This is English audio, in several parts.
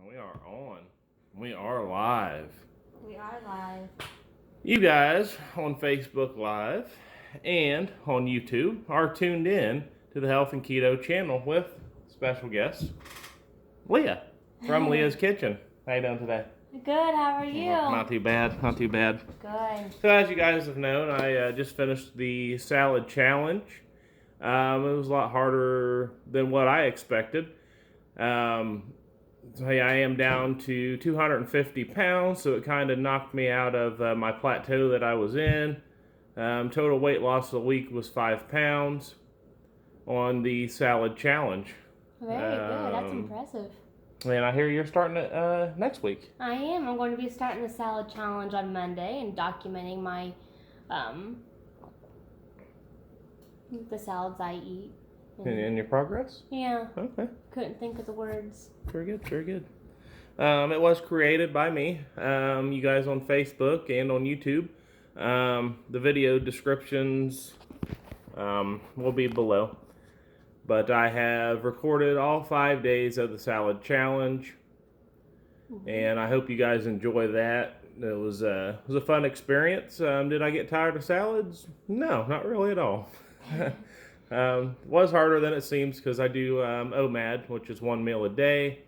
We are on. We are live. We are live. You guys on Facebook Live and on YouTube are tuned in to the Health and Keto channel with special guest Leah from Leah's Kitchen. How you doing today? Good, how are you? Not too bad, not too bad. Good. So as you guys have known, I just finished the salad challenge. It was a lot harder than what I expected. So I am down to 250 pounds, so it kind of knocked me out of my plateau that I was in. Total weight loss of the week was 5 pounds on the salad challenge. Very good, that's impressive. And I hear you're starting it next week. I am. I'm going to be starting the salad challenge on Monday and documenting my, the salads I eat. In your progress? Yeah. Okay. Couldn't think of the words. Very good, very good. It was created by me. You guys on Facebook and on YouTube. The video descriptions will be below. But I have recorded all 5 days of the salad challenge. And I hope you guys enjoy that. It was a fun experience. Did I get tired of salads? No, not really at all. It was harder than it seems because I do OMAD, which is 1 meal a day.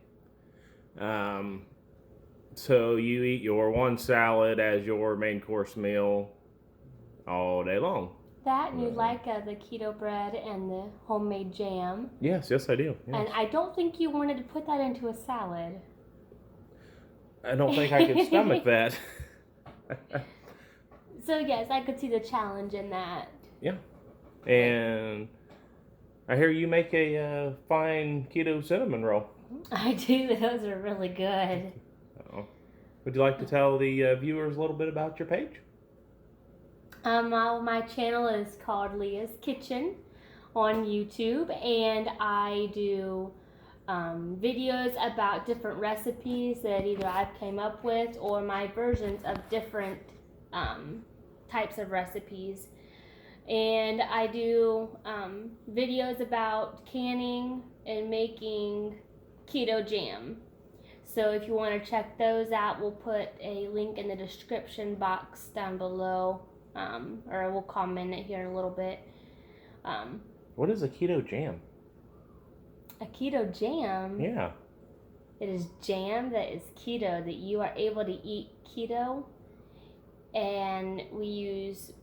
So you eat your one salad as your main course meal all day long. That and you like the keto bread and the homemade jam. Yes, I do. Yes. And I don't think you wanted to put that into a salad. I don't think I could stomach that. So yes, I could see the challenge in that. Yeah. And I hear you make a fine keto cinnamon roll. I do. Those are really good. Would you like to tell the viewers a little bit about your page? My channel is called Leah's Kitchen on YouTube, and I do videos about different recipes that either I've came up with or my versions of different types of recipes. And I do videos about canning and making keto jam. So if you want to check those out, we'll put a link in the description box down below, or we'll comment it here in a little bit. What is a keto jam? A keto jam? Yeah. It is jam that is keto, that you are able to eat keto. And we use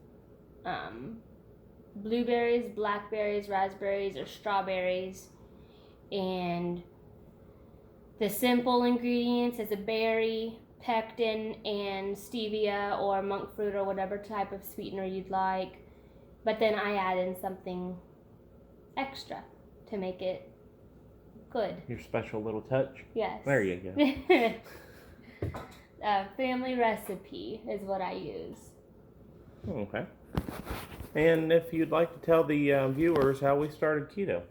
blueberries, blackberries, raspberries, or strawberries. And the simple ingredients is a berry, pectin, and stevia or monk fruit or whatever type of sweetener you'd like. But then I add in something extra to make it good. Your special little touch? Yes. There you go. Family recipe is what I use. Okay. And if you'd like to tell the viewers how we started keto.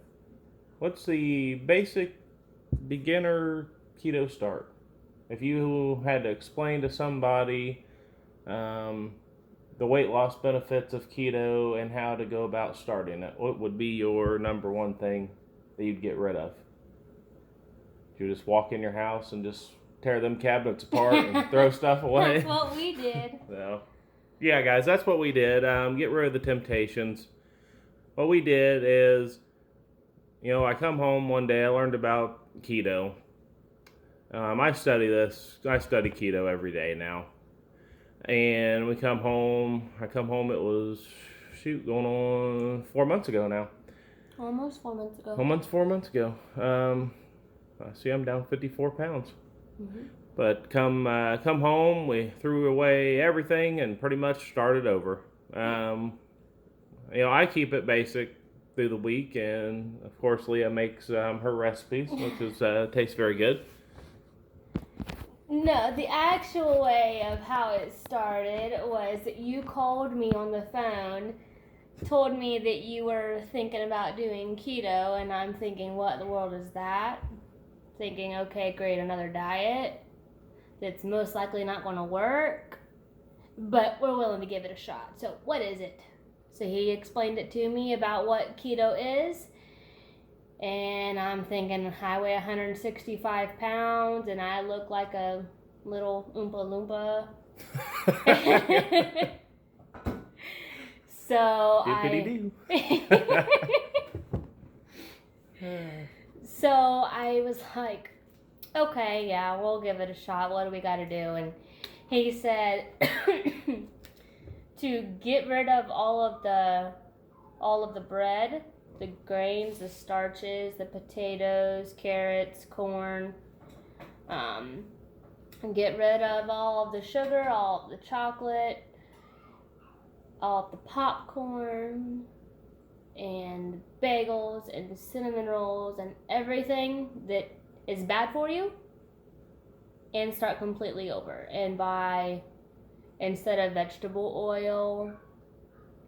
What's the basic beginner keto start? If you had to explain to somebody the weight loss benefits of keto and how to go about starting it, what would be your number one thing that you'd get rid of? You just walk in your house and just tear them cabinets apart and throw stuff away? That's what we did. So, yeah, guys, that's what we did. Get rid of the temptations. What we did is, I come home one day, I learned about keto. I study keto every day now. And we come home, it was, going on 4 months ago now. Almost 4 months ago. Almost 4 months ago. See, I'm down 54 pounds. Mm-hmm. But come home, we threw away everything and pretty much started over. I keep it basic through the week, and of course Leah makes her recipes, which tastes very good. No, the actual way of how it started was you called me on the phone, told me that you were thinking about doing keto, and I'm thinking, what in the world is that? Thinking, okay, great, another diet that's most likely not going to work, but we're willing to give it a shot. So what is it? So he explained it to me about what keto is, And I'm thinking I weigh 165 pounds and I look like a little Oompa Loompa. So So I was like, okay, yeah, we'll give it a shot. What do we got to do? And he said to get rid of all of the bread, the grains, the starches, the potatoes, carrots, corn. And get rid of all of the sugar, all of the chocolate, all of the popcorn, and bagels, and cinnamon rolls, and everything that is bad for you, and start completely over. And buy, instead of vegetable oil,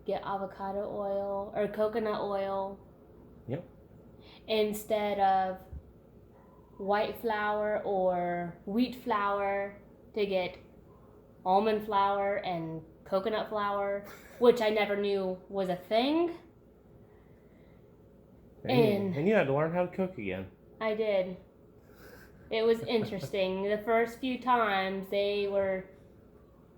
get avocado oil or coconut oil. Yep. Instead of white flour or wheat flour, to get almond flour and coconut flour, which I never knew was a thing. And you had to learn how to cook again. I did. It was interesting. The first few times they were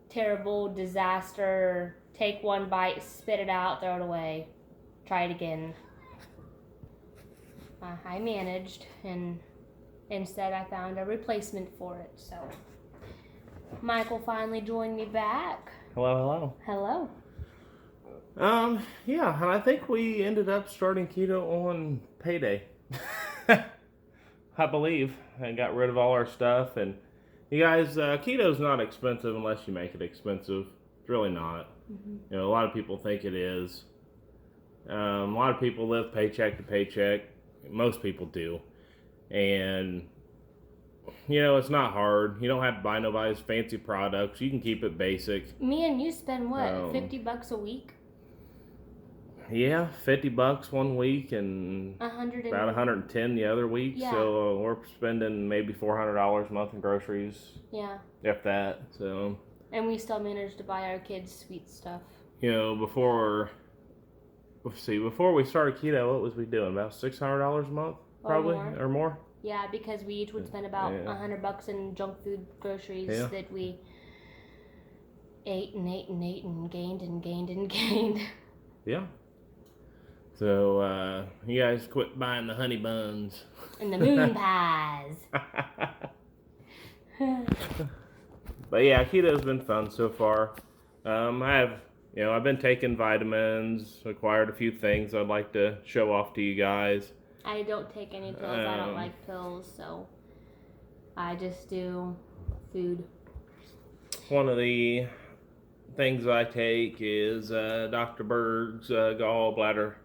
terrible, disaster. Take one bite, spit it out, throw it away. Try it again. I managed, and instead I found a replacement for it. So Michael finally joined me back. Hello. Hello. Yeah, and I think we ended up starting keto on payday. I believe. And got rid of all our stuff. And you guys, keto's not expensive unless you make it expensive. It's really not. Mm-hmm. You know, a lot of people think it is. A lot of people live paycheck to paycheck. Most people do. And, you know, it's not hard. You don't have to buy nobody's fancy products. You can keep it basic. Me and you spend what, $50 a week? Yeah, $50 one week and about 110 the other week. Yeah. So we're spending maybe $400 a month in groceries. Yeah. If that. So. And we still managed to buy our kids sweet stuff. You know, before we started keto, what was we doing? About $600 a month, probably, or more. Yeah, because we each would spend about $100 in junk food groceries that we ate and ate and ate and gained and gained and gained. Yeah. So, you guys quit buying the honey buns. And the moon pies. But yeah, keto's been fun so far. I've been taking vitamins, acquired a few things I'd like to show off to you guys. I don't take any pills. I don't like pills, so I just do food. One of the things I take is Dr. Berg's gallbladder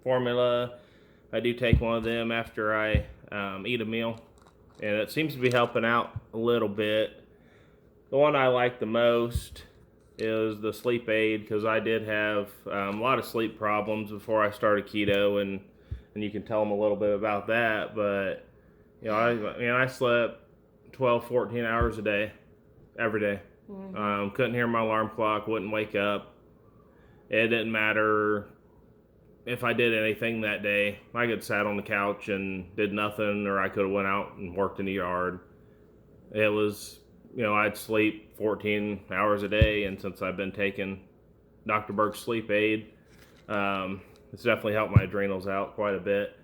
formula. I do take one of them after I eat a meal, and it seems to be helping out a little bit. The one I like the most is the sleep aid, because I did have a lot of sleep problems before I started keto, and you can tell them a little bit about that. But I slept 12, 14 hours a day, every day. Mm-hmm. Couldn't hear my alarm clock, wouldn't wake up. It didn't matter if I did anything that day. I could sat on the couch and did nothing, or I could have went out and worked in the yard. It was, I'd sleep 14 hours a day, and since I've been taking Dr. Berg's sleep aid, it's definitely helped my adrenals out quite a bit.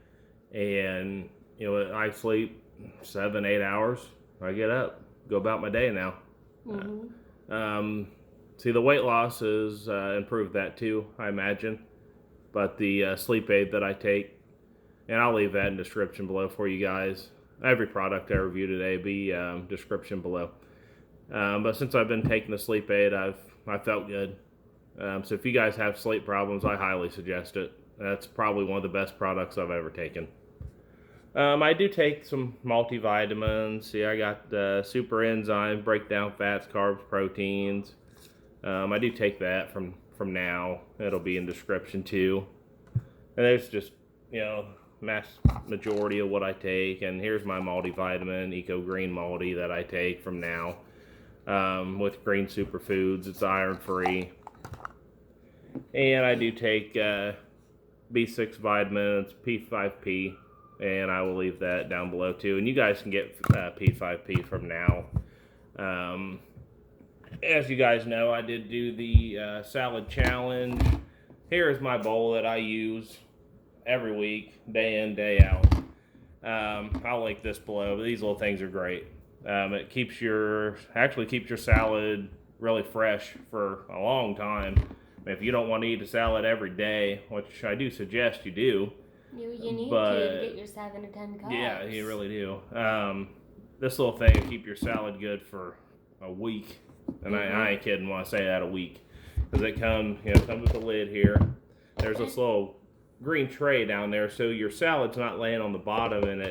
And, I sleep 7-8 hours. I get up, go about my day now. Mm-hmm. The weight loss has improved that too, I imagine. But the sleep aid that I take, and I'll leave that in the description below for you guys. Every product I review today be description below. But since I've been taking the sleep aid, I felt good. So if you guys have sleep problems, I highly suggest it. That's probably one of the best products I've ever taken. I do take some multivitamins. See, I got super enzymes, break down fats, carbs, proteins. I do take that from now. It'll be in description too. And there's just, mass majority of what I take. And here's my multivitamin, Eco Green Multi, that I take from now. With green superfoods. It's iron free. And I do take B6 vitamins, P5P, and I will leave that down below too. And you guys can get P5P from now. As you guys know, I did do the salad challenge. Here is my bowl that I use every week, day in, day out. I'll link this below, but these little things are great. It actually keeps your salad really fresh for a long time. If you don't want to eat a salad every day, which I do suggest you do. You need to get your 7 to 10 cups. Yeah, you really do. This little thing will keep your salad good for a week. And I ain't kidding when I say that, a week. Because it comes with a lid here. There's this little green tray down there, so your salad's not laying on the bottom, and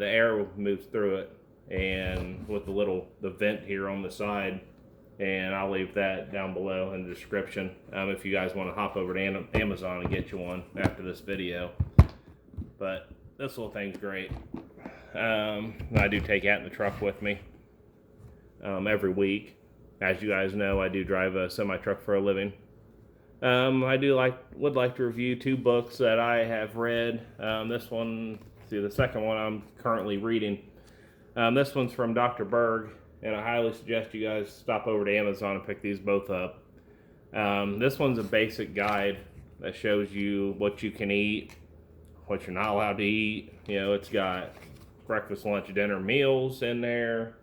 the air moves through it. And with the vent here on the side. And I'll leave that down below in the description if you guys want to hop over to Amazon and get you one after this video. But this little thing's great. I do take it in the truck with me every week. As you guys know, I do drive a semi-truck for a living. I would like to review 2 books that I have read. The second one I'm currently reading. This one's from Dr. Berg. And I highly suggest you guys stop over to Amazon and pick these both up. This one's a basic guide that shows you what you can eat, what you're not allowed to eat. It's got breakfast, lunch, dinner meals in there.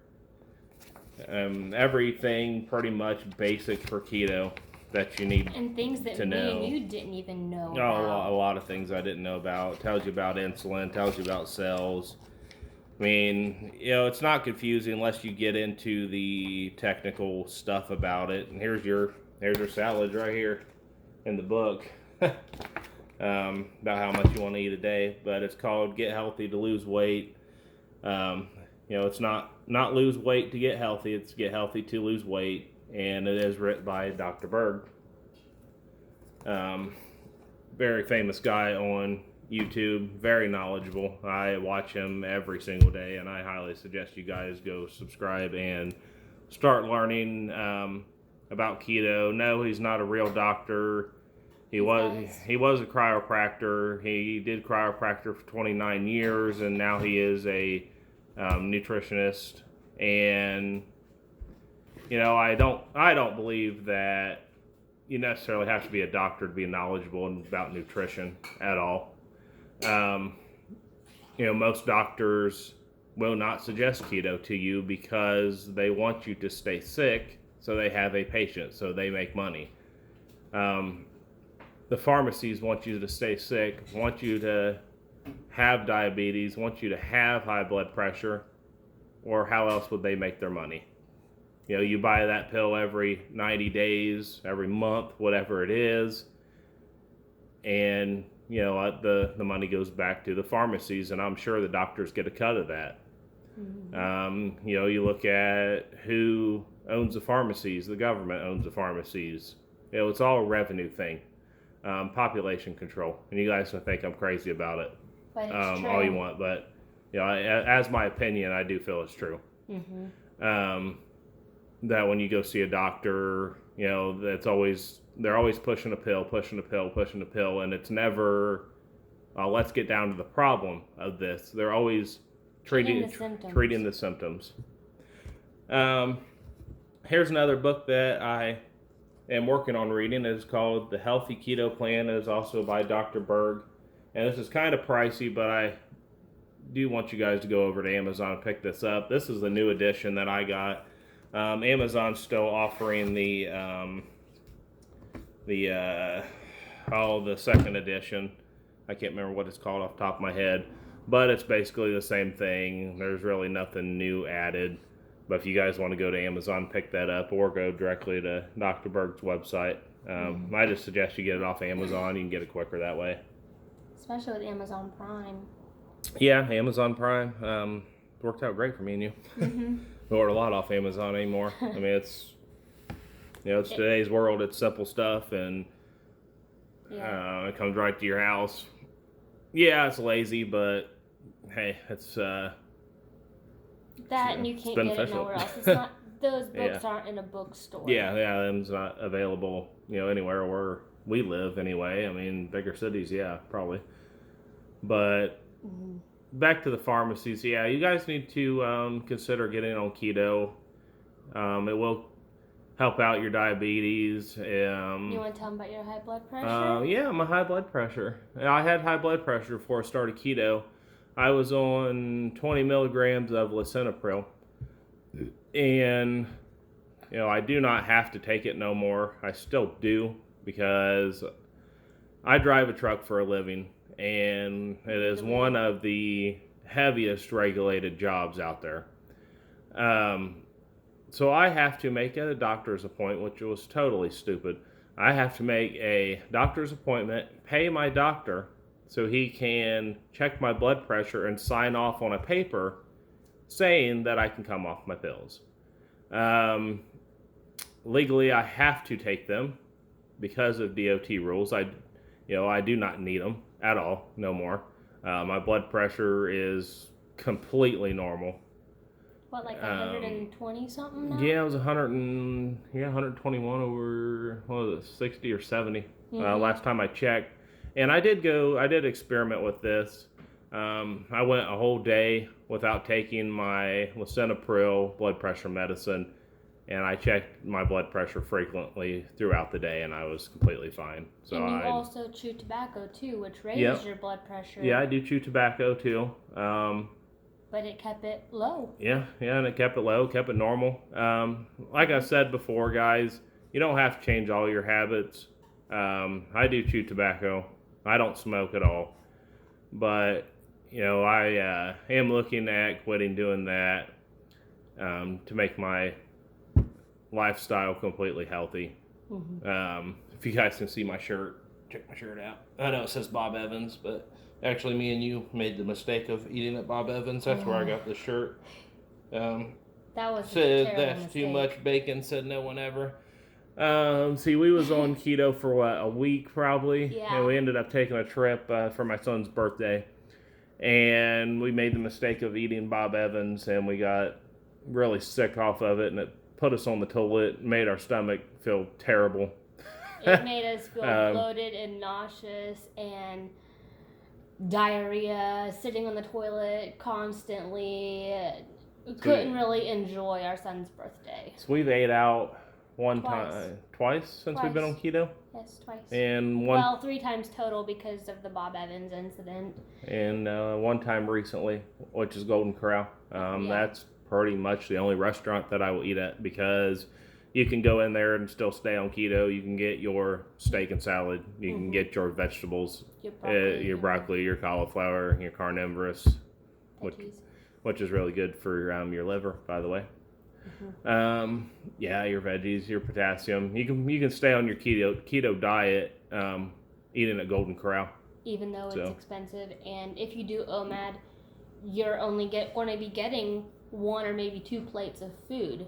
Everything pretty much basic for keto that you need and things that to know. Me and you didn't even know about. A lot of things I didn't know about. It tells you about insulin, tells you about cells. I mean, it's not confusing unless you get into the technical stuff about it. And here's your salads right here in the book about how much you want to eat a day. But it's called Get Healthy to Lose Weight. It's not lose weight to get healthy. It's get healthy to lose weight. And it is written by Dr. Berg. Very famous guy on YouTube, very knowledgeable. I watch him every single day, and I highly suggest you guys go subscribe and start learning about keto. No, he's not a real doctor. He was a chiropractor. He did chiropractor for 29 years, and now he is a nutritionist. And I don't believe that you necessarily have to be a doctor to be knowledgeable about nutrition at all. Most doctors will not suggest keto to you because they want you to stay sick, so they have a patient, so they make money. The pharmacies want you to stay sick, want you to have diabetes, want you to have high blood pressure, or how else would they make their money? You buy that pill every 90 days, every month, whatever it is, and the money goes back to the pharmacies, and I'm sure the doctors get a cut of that. Mm-hmm. You look at who owns the pharmacies. The government owns the pharmacies. It's all a revenue thing. Population control. And you guys will think I'm crazy about it. But it's true. All you want, but as my opinion, I do feel it's true. Mm-hmm. That when you go see a doctor, they're always pushing a pill, and it's never, let's get down to the problem of this. They're always treating the symptoms. Here's another book that I am working on reading. It's called The Healthy Keto Plan. It is also by Dr. Berg. And this is kind of pricey, but I do want you guys to go over to Amazon and pick this up. This is the new edition that I got. Amazon's still offering the second edition. I can't remember what it's called off the top of my head, but it's basically the same thing. There's really nothing new added. But if you guys want to go to Amazon, pick that up, or go directly to Dr. Berg's website. I just suggest you get it off Amazon. You can get it quicker that way. Especially with Amazon Prime. Yeah, Amazon Prime worked out great for me and you. Mm-hmm. We order a lot off Amazon anymore. I mean, it's today's world. It's simple stuff, and it comes right to your house. Yeah, it's lazy, but hey, it's and you can't get it nowhere else. It's not; those books aren't in a bookstore. Yeah, them's not available, anywhere where we live. Anyway, I mean, bigger cities, yeah, probably. But back to the pharmacies. Yeah, you guys need to consider getting on keto. It will help out your diabetes. You want to tell them about your high blood pressure? Yeah, my high blood pressure. I had high blood pressure before I started keto. I was on 20 milligrams of lisinopril, and I do not have to take it no more. I still do because I drive a truck for a living, and it is one of the heaviest regulated jobs out there. So I have to make a doctor's appointment, which was totally stupid. I have to make a doctor's appointment, pay my doctor so he can check my blood pressure and sign off on a paper saying that I can come off my pills. Legally, I have to take them because of DOT rules. I do not need them at all, no more. My blood pressure is completely normal. What, like 120 something now? Yeah, it was 121 over, what was it, 60 or 70 last time I checked. And I did experiment with this. I went a whole day without taking my lisinopril blood pressure medicine, and I checked my blood pressure frequently throughout the day, and I was completely fine. So and you also chew tobacco too, which raises your blood pressure. Yeah, I do chew tobacco too. But it kept it low. Yeah, and it kept it low, kept it normal. Like I said before, guys, you don't have to change all your habits. I do chew tobacco. I don't smoke at all. But, I am looking at quitting doing that to make my lifestyle completely healthy. If you guys can see my shirt, check my shirt out. I know it says Bob Evans, but actually me and you made the mistake of eating at Bob Evans. That's where I got the shirt. That was said that's mistake. Too much bacon, said no one ever. See, we was on keto for a week probably. Yeah. And we ended up taking a trip for my son's birthday. And we made the mistake of eating Bob Evans, and we got really sick off of it, and it put us on the toilet, made our stomach feel terrible. It made us feel bloated and nauseous and diarrhea, sitting on the toilet constantly. Couldn't really enjoy our son's birthday. So we've ate out twice since we've been on keto? Yes, twice. And 3 times total because of the Bob Evans incident. And one time recently, which is Golden Corral. That's pretty much the only restaurant that I will eat at, because you can go in there and still stay on keto. You can get your steak and salad. You can get your vegetables, your broccoli, your cauliflower, your carnivorous, which is really good for your liver, by the way. Your veggies, your potassium. You can stay on your keto diet eating at Golden Corral. Even though it's expensive, and if you do OMAD, you're only going to be getting 1 or maybe 2 plates of food.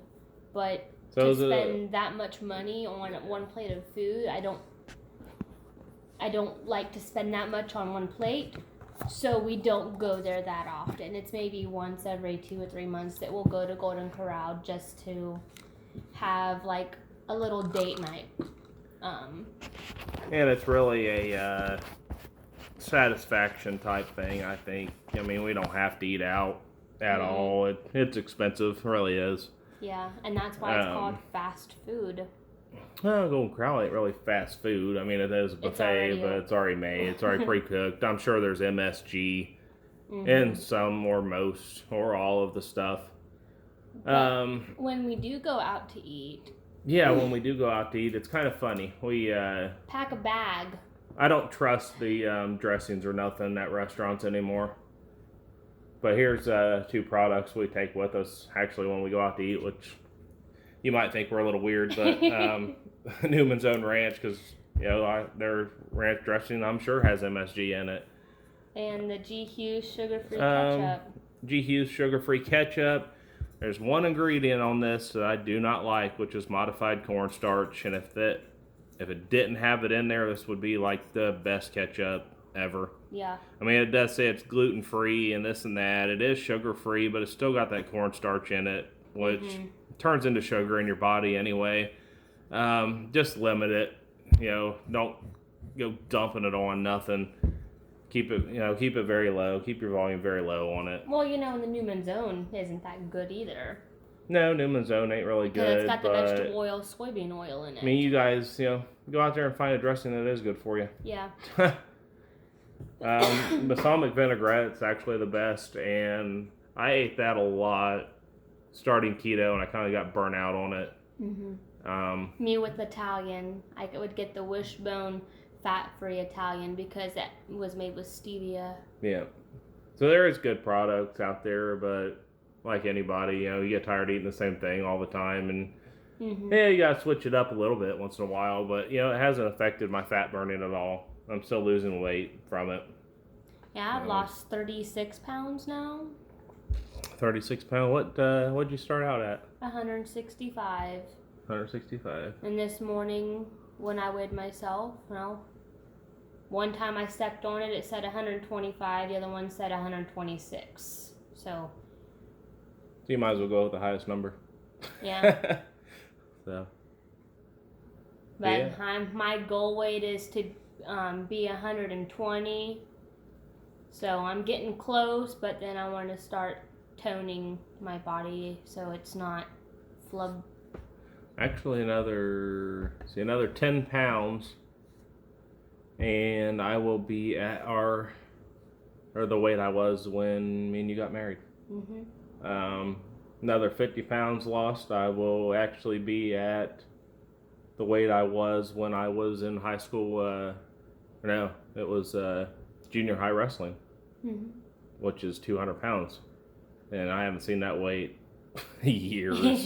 But to spend that much money on 1 plate of food, I don't like to spend that much on 1 plate. So we don't go there that often. It's maybe once every 2 or 3 months that we'll go to Golden Corral just to have like a little date night. And it's really a satisfaction type thing, I think. I mean, we don't have to eat out at all. It's expensive, it really is. Yeah, and that's why it's called fast food. Well, Golden Corral ain't really fast food. I mean, it is a buffet, but it's already made. It's already pre-cooked. I'm sure there's MSG in some or most or all of the stuff. When we do go out to eat... Yeah, when we do go out to eat, it's kind of funny. We pack a bag. I don't trust the dressings or nothing at restaurants anymore. But here's 2 products we take with us, actually, when we go out to eat, which... You might think we're a little weird, but Newman's Own Ranch, because their ranch dressing, I'm sure, has MSG in it. And the G. Hughes sugar-free ketchup. G. Hughes sugar-free ketchup. There's one ingredient on this that I do not like, which is modified cornstarch. And if it didn't have it in there, this would be like the best ketchup ever. Yeah. I mean, it does say it's gluten-free and this and that. It is sugar-free, but it's still got that cornstarch in it, which... turns into sugar in your body anyway. Just limit it. Don't go dumping it on nothing. keep it very low. Keep your volume very low on it. Well, the Newman Zone isn't that good either. No, Newman's Zone ain't really good. Because it's got the vegetable oil, soybean oil in it. I mean, you guys, go out there and find a dressing that is good for you. Yeah. Balsamic vinaigrette's actually the best, and I ate that a lot starting keto, and I kind of got burnt out on it. Mm-hmm. Me with Italian, I would get the Wishbone fat-free Italian because that was made with stevia. Yeah. So there is good products out there, but like anybody, you get tired of eating the same thing all the time, and you gotta switch it up a little bit once in a while. But it hasn't affected my fat burning at all. I'm still losing weight from it. Yeah, I've lost 36 pounds now. 36 pounds. What'd you start out at? 165. 165. And this morning when I weighed myself, one time I stepped on it, it said 125. The other one said 126. So you might as well go with the highest number. Yeah. So. But my goal weight is to be 120. So I'm getting close, but then I want to start toning my body so it's not flub. Actually, another 10 pounds, and I will be at the weight I was when me and you got married. Another 50 pounds lost, I will actually be at the weight I was when I was in high school. It was junior high wrestling, which is 200 pounds. And I haven't seen that weight years.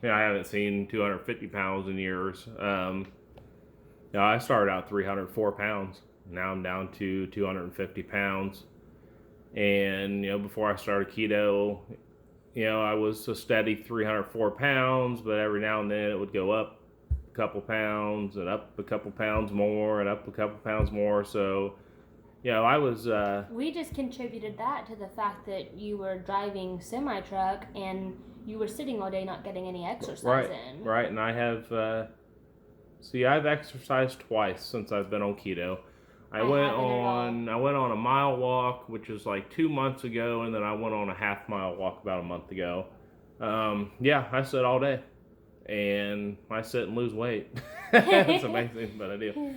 I haven't seen 250 pounds in years. I started out 304 pounds. Now I'm down to 250 pounds. And, before I started keto, I was a steady 304 pounds, but every now and then it would go up a couple pounds and up a couple pounds more and up a couple pounds more. So, I was... We just contributed that to the fact that you were driving semi-truck and you were sitting all day not getting any exercise in. Right, and I have... I've exercised twice since I've been on keto. I went on a mile walk, which is like 2 months ago, and then I went on a half-mile walk about a month ago. I sit all day, and I sit and lose weight. It's amazing, but I do.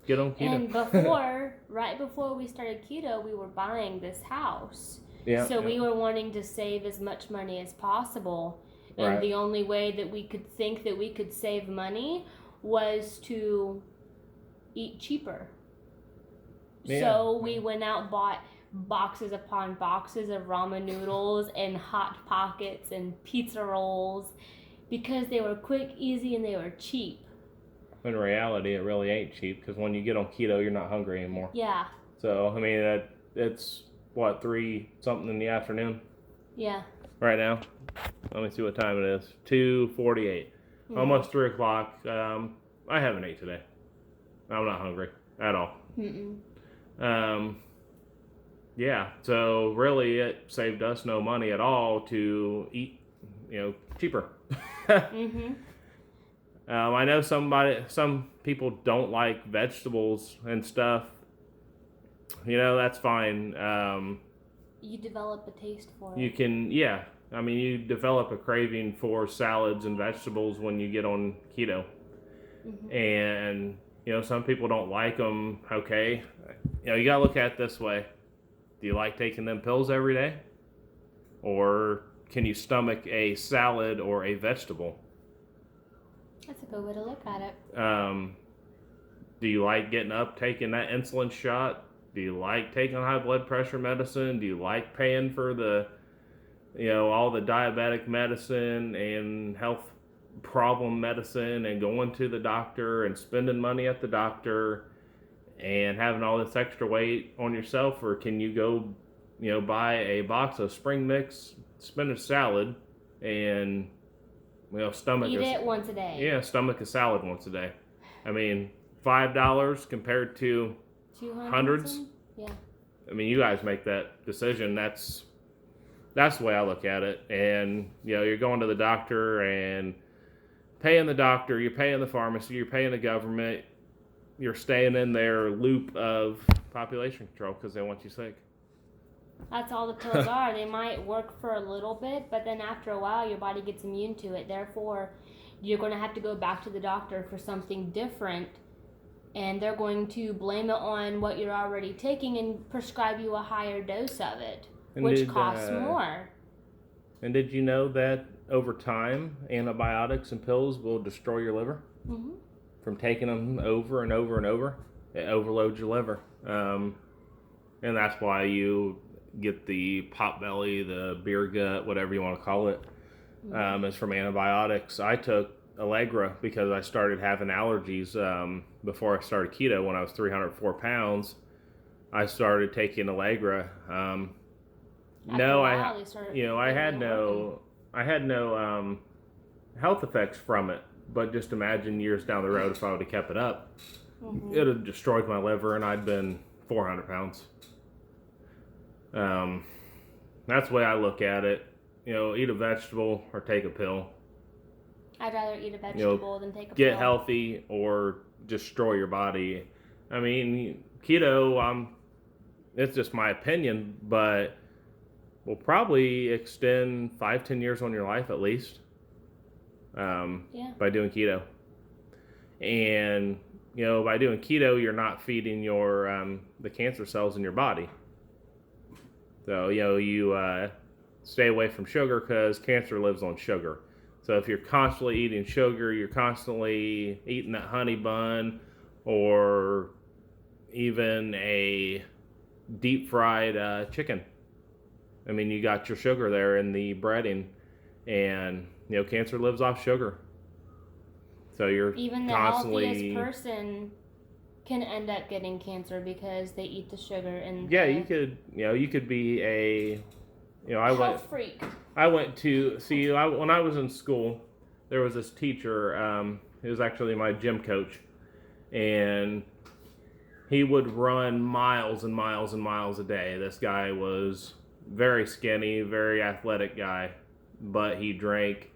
Get on keto. And right before we started keto, we were buying this house. So we were wanting to save as much money as possible. And the only way that we could think that we could save money was to eat cheaper. So we went out and bought boxes upon boxes of ramen noodles and Hot Pockets and pizza rolls because they were quick, easy, and they were cheap. In reality, it really ain't cheap because when you get on keto, you're not hungry anymore. Yeah. So, it's, 3-something in the afternoon? Yeah. Right now? Let me see what time it is. 2:48. Almost 3 o'clock. I haven't ate today. I'm not hungry at all. So really it saved us no money at all to eat, cheaper. I know some people don't like vegetables and stuff. That's fine. You develop a taste for it. You can, you develop a craving for salads and vegetables when you get on keto. And, some people don't like them. Okay. You got to look at it this way. Do you like taking them pills every day? Or can you stomach a salad or a vegetable? That's a good way to look at it. Do you like getting up, taking that insulin shot? Do you like taking high blood pressure medicine? Do you like paying for the, all the diabetic medicine and health problem medicine and going to the doctor and spending money at the doctor and having all this extra weight on yourself? Or can you go, buy a box of spring mix spinach salad and, stomach it once a day. Yeah, stomach a salad once a day. $5 compared to hundreds. Yeah. You guys make that decision. That's the way I look at it. And you're going to the doctor and paying the doctor, you're paying the pharmacy, you're paying the government, you're staying in their loop of population control because they want you sick. That's all the pills are. They might work for a little bit, but then after a while, your body gets immune to it. Therefore, you're going to have to go back to the doctor for something different, and they're going to blame it on what you're already taking and prescribe you a higher dose of it, which costs more. And did you know that over time, antibiotics and pills will destroy your liver? Mm-hmm. From taking them over and over and over, it overloads your liver. And that's why you get the pot belly, the beer gut, whatever you want to call it. It's from antibiotics. I took Allegra because I started having allergies before I started keto. When I was 304 pounds, I started taking Allegra. I had no health effects from it. But just imagine years down the road if I would have kept it up, it would have destroyed my liver, and I'd been 400 pounds. That's the way I look at it. Eat a vegetable or take a pill. I'd rather eat a vegetable than take a pill. Get healthy or destroy your body. I mean, keto, it's just my opinion, but will probably extend 5-10 years on your life at least. By doing keto. And, by doing keto, you're not feeding your the cancer cells in your body. So, you stay away from sugar because cancer lives on sugar. So if you're constantly eating sugar, you're constantly eating that honey bun or even a deep fried chicken. I mean, you got your sugar there in the breading, and cancer lives off sugar. So you're even the constantly healthiest person can end up getting cancer because they eat the sugar and you could be a health freak. I went to when I was in school, there was this teacher. He was actually my gym coach, and he would run miles and miles and miles a day. This guy was very skinny, very athletic guy, but he drank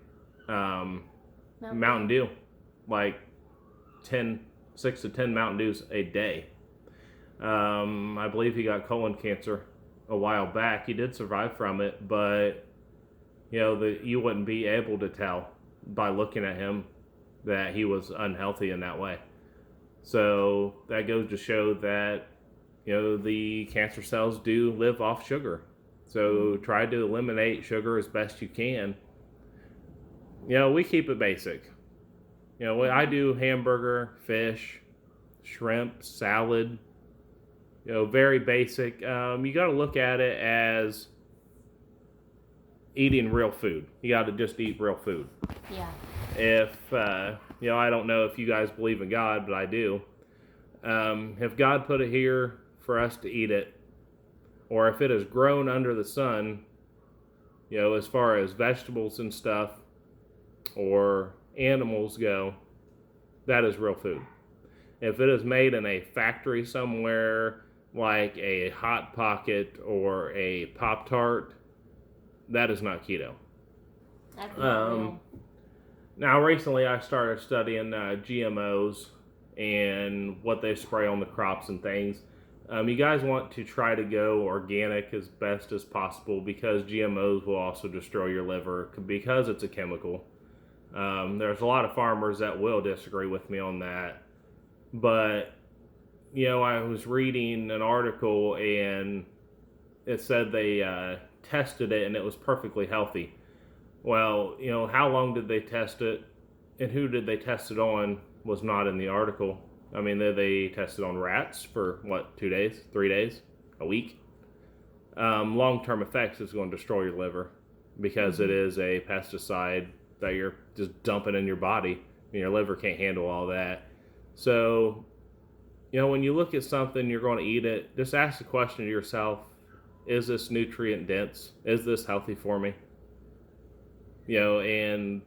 Mountain Dew, like 6 to 10 Mountain Dews a day. I believe he got colon cancer a while back. He did survive from it, but you wouldn't be able to tell by looking at him that he was unhealthy in that way. So that goes to show that the cancer cells do live off sugar. So try to eliminate sugar as best you can. We keep it basic. I do hamburger, fish, shrimp, salad. Very basic. You got to look at it as eating real food. You got to just eat real food. Yeah. If I don't know if you guys believe in God, but I do. If God put it here for us to eat it, or if it has grown under the sun, as far as vegetables and stuff, or animals go, that is real food. If it is made in a factory somewhere, like a Hot Pocket or a Pop-Tart, that is not keto. That's not real. Now, recently I started studying GMOs and what they spray on the crops and things. You guys want to try to go organic as best as possible because GMOs will also destroy your liver because it's a chemical. There's a lot of farmers that will disagree with me on that. But, I was reading an article and it said they tested it and it was perfectly healthy. Well, how long did they test it and who did they test it on was not in the article. I mean, they tested on rats for, 2 days, 3 days, a week. Long-term effects is going to destroy your liver because it is a pesticide that you're just dumping in your body. And your liver can't handle all that. So, when you look at something, you're going to eat it, just ask the question to yourself, is this nutrient dense? Is this healthy for me? And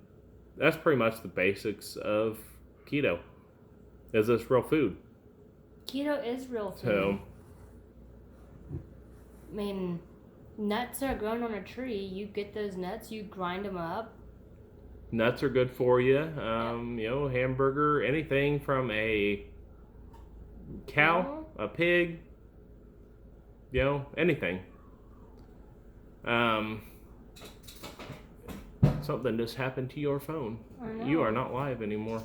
that's pretty much the basics of keto. Is this real food? Keto is real food. So, I mean, nuts are grown on a tree. You get those nuts, you grind them up, Nuts are good for you. Hamburger, anything from a cow, a pig, anything. Something just happened to your phone. You are not live anymore.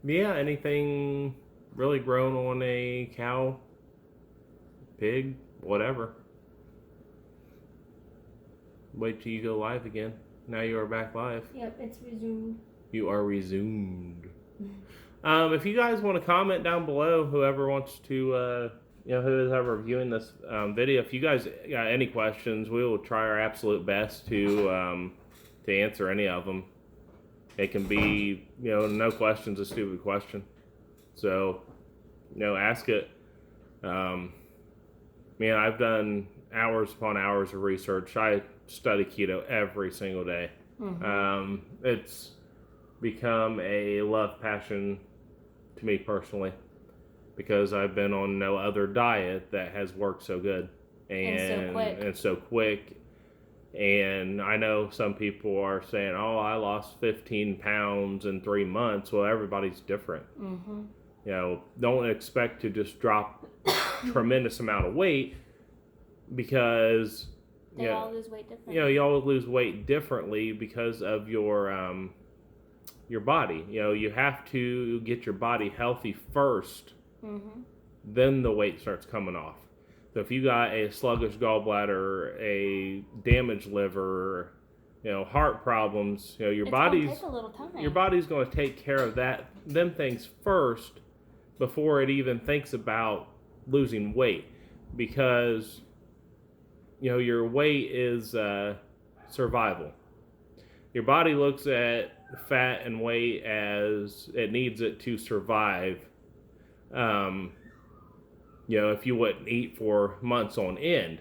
Anything really grown on a cow, pig, whatever. Wait till you go live again. Now you are back live. Yep, it's resumed. You are resumed. If you guys want to comment down below, whoever wants to, who is ever viewing this video, if you guys got any questions, we will try our absolute best to answer any of them. It can be, no question's a stupid question. So, ask it. I've done hours upon hours of research. I study keto every single day. Mm-hmm. It's become a love passion to me personally, because I've been on no other diet that has worked so good and so quick. And I know some people are saying, "Oh, I lost 15 pounds in 3 months." Well, everybody's different. Mm-hmm. Don't expect to just drop tremendous amount of weight, because they all lose weight differently. You all lose weight differently because of your body. You have to get your body healthy first. Mm-hmm. Then the weight starts coming off. So if you got a sluggish gallbladder, a damaged liver, heart problems, your body's take a little time. Your body's going to take care of them things first before it even thinks about losing weight, because your weight is survival. Your body looks at fat and weight as it needs it to survive. If you wouldn't eat for months on end.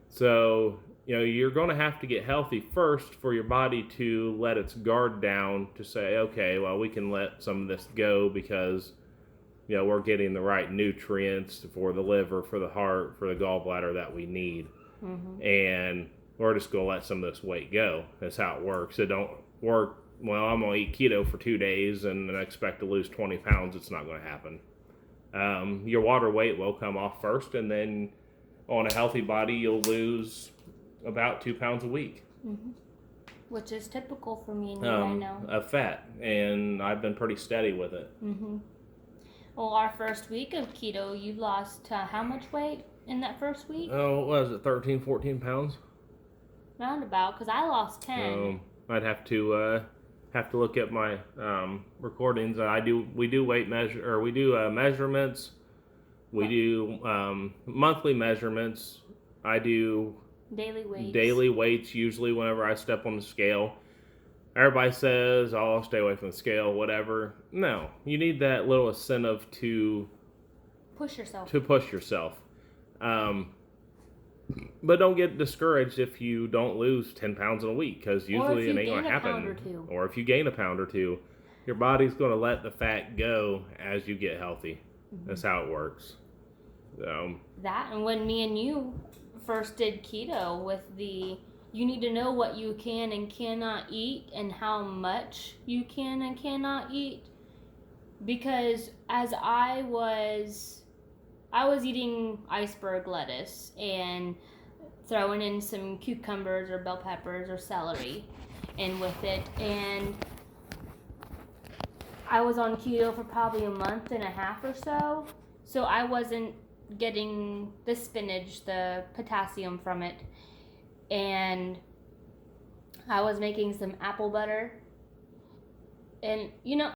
So, you're going to have to get healthy first for your body to let its guard down, to say, okay, well, we can let some of this go because, we're getting the right nutrients for the liver, for the heart, for the gallbladder that we need. Mm-hmm. And we're just going to let some of this weight go. That's how it works. It don't work, well, I'm going to eat keto for 2 days and then expect to lose 20 pounds. It's not going to happen. Your water weight will come off first, and then on a healthy body, you'll lose about 2 pounds a week. Mm-hmm. Which is typical for me and you right now. Of fat, and I've been pretty steady with it. Mm-hmm. Well, our first week of keto, you lost how much weight in that first week? Oh, what was it, 13, 14 pounds? Roundabout, because I lost 10. I'd have to look at my recordings. We do weight measure, or we do measurements. We do monthly measurements. I do daily weights usually whenever I step on the scale. Everybody says, "Oh, I'll stay away from the scale," whatever. No, you need that little incentive to push yourself. But don't get discouraged if you don't lose 10 pounds in a week, because usually it ain't going to happen. Or if you gain a pound or two, your body's going to let the fat go as you get healthy. Mm-hmm. That's how it works. That, and when me and you first did keto with you need to know what you can and cannot eat and how much you can and cannot eat. Because as I was eating iceberg lettuce and throwing in some cucumbers or bell peppers or celery in with it, and I was on keto for probably a month and a half or so, so I wasn't getting the spinach, the potassium from it, and I was making some apple butter, and